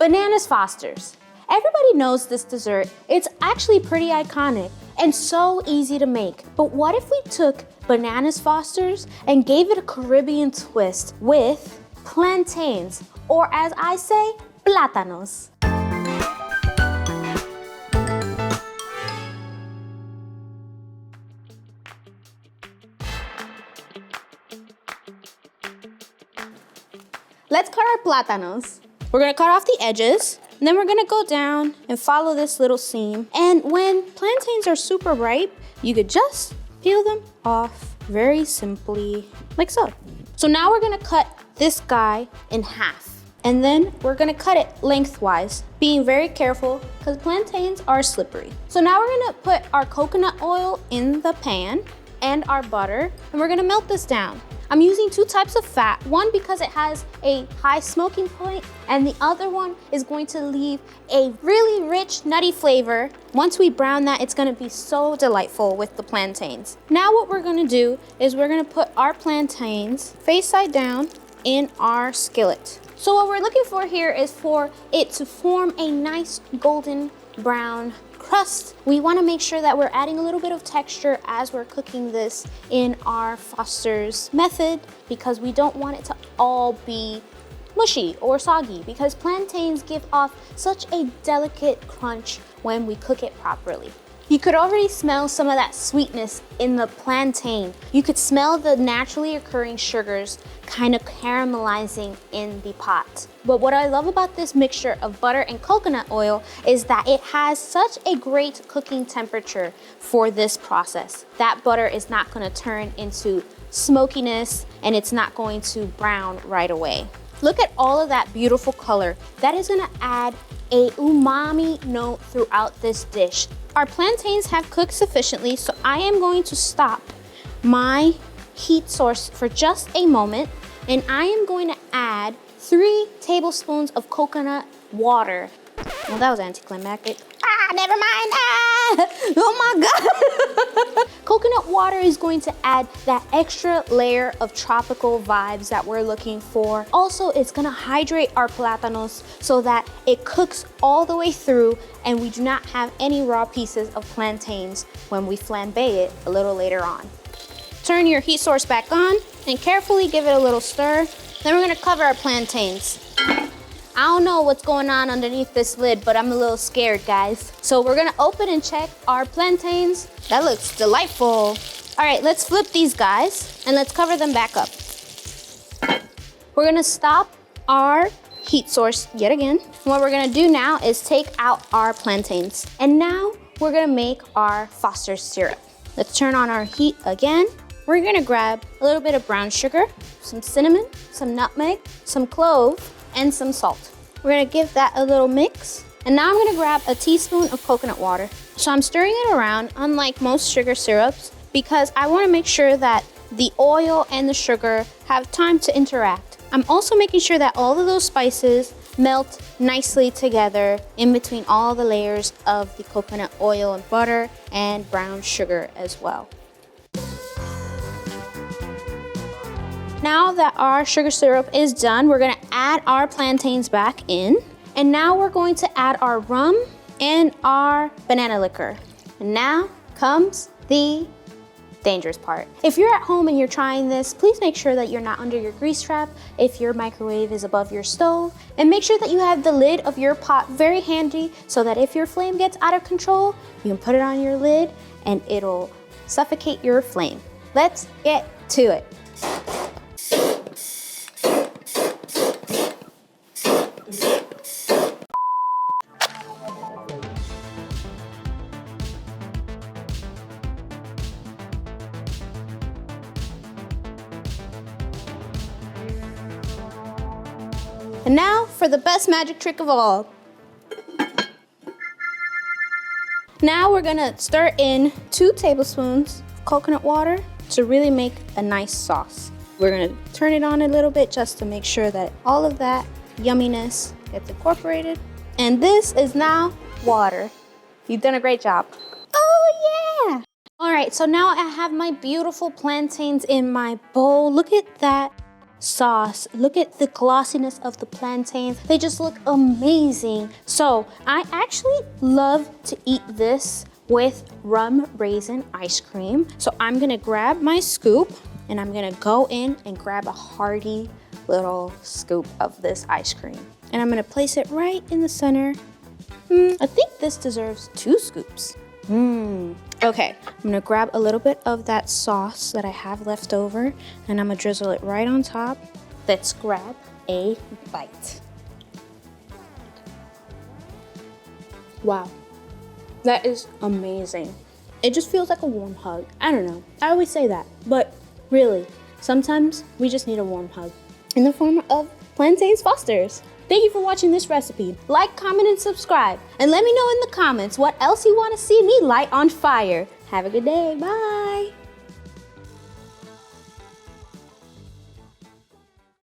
Platanos Fosters. Everybody knows this dessert. It's actually pretty iconic and so easy to make. But what if we took Platanos Fosters and gave it a Caribbean twist with plantains, or as I say, plátanos. Let's cut our plátanos. We're gonna cut off the edges, and then we're gonna go down and follow this little seam. And when plantains are super ripe, you could just peel them off very simply, like so. So now we're gonna cut this guy in half. And then we're gonna cut it lengthwise, being very careful because plantains are slippery. So now we're gonna put our coconut oil in the pan and our butter, and we're gonna melt this down. I'm using 2 types of fat, one because it has a high smoking point, and the other one is going to leave a really rich, nutty flavor. Once we brown that, it's gonna be so delightful with the plantains. Now what we're gonna do is we're gonna put our plantains face side down in our skillet. So what we're looking for here is for it to form a nice golden brown crust. We want to make sure that we're adding a little bit of texture as we're cooking this in our Foster's method, because we don't want it to all be mushy or soggy, because plantains give off such a delicate crunch when we cook it properly. You could already smell some of that sweetness in the plantain. You could smell the naturally occurring sugars kind of caramelizing in the pot. But what I love about this mixture of butter and coconut oil is that it has such a great cooking temperature for this process. That butter is not gonna turn into smokiness, and it's not going to brown right away. Look at all of that beautiful color. That is gonna add a umami note throughout this dish. Our plantains have cooked sufficiently, so I am going to stop my heat source for just a moment, and I am going to add 3 tablespoons of coconut water. Well, that was anticlimactic. Never mind. Oh my God. Coconut water is going to add that extra layer of tropical vibes that we're looking for. Also, it's gonna hydrate our plátanos so that it cooks all the way through and we do not have any raw pieces of plantains when we flambé it a little later on. Turn your heat source back on and carefully give it a little stir. Then we're gonna cover our plantains. I don't know what's going on underneath this lid, but I'm a little scared, guys. So we're gonna open and check our plantains. That looks delightful. All right, let's flip these guys and let's cover them back up. We're gonna stop our heat source yet again. What we're gonna do now is take out our plantains. And now we're gonna make our Foster syrup. Let's turn on our heat again. We're gonna grab a little bit of brown sugar, some cinnamon, some nutmeg, some clove, and some salt. We're gonna give that a little mix. And now I'm gonna grab a teaspoon of coconut water. So I'm stirring it around, unlike most sugar syrups, because I wanna make sure that the oil and the sugar have time to interact. I'm also making sure that all of those spices melt nicely together in between all the layers of the coconut oil and butter and brown sugar as well. Now that our sugar syrup is done, we're gonna add our plantains back in. And now we're going to add our rum and our banana liquor. And now comes the dangerous part. If you're at home and you're trying this, please make sure that you're not under your grease trap, if your microwave is above your stove, and make sure that you have the lid of your pot very handy so that if your flame gets out of control, you can put it on your lid and it'll suffocate your flame. Let's get to it. And now for the best magic trick of all. Now we're gonna stir in 2 tablespoons of coconut water to really make a nice sauce. We're gonna turn it on a little bit just to make sure that all of that yumminess gets incorporated. And this is now water. You've done a great job. Oh yeah! All right, so now I have my beautiful plantains in my bowl. Look at that sauce. Look at the glossiness of the plantains. They just look amazing. So I actually love to eat this with rum-raisin ice cream. So I'm gonna grab my scoop and I'm gonna go in and grab a hearty little scoop of this ice cream. And I'm gonna place it right in the center. I think this deserves 2 scoops. Okay, I'm gonna grab a little bit of that sauce that I have left over and I'm gonna drizzle it right on top. Let's grab a bite. Wow, that is amazing. It just feels like a warm hug. I don't know, I always say that, but really, sometimes we just need a warm hug in the form of Platanos Fosters. Thank you for watching this recipe. Like, comment, and subscribe. And let me know in the comments what else you want to see me light on fire. Have a good day. Bye.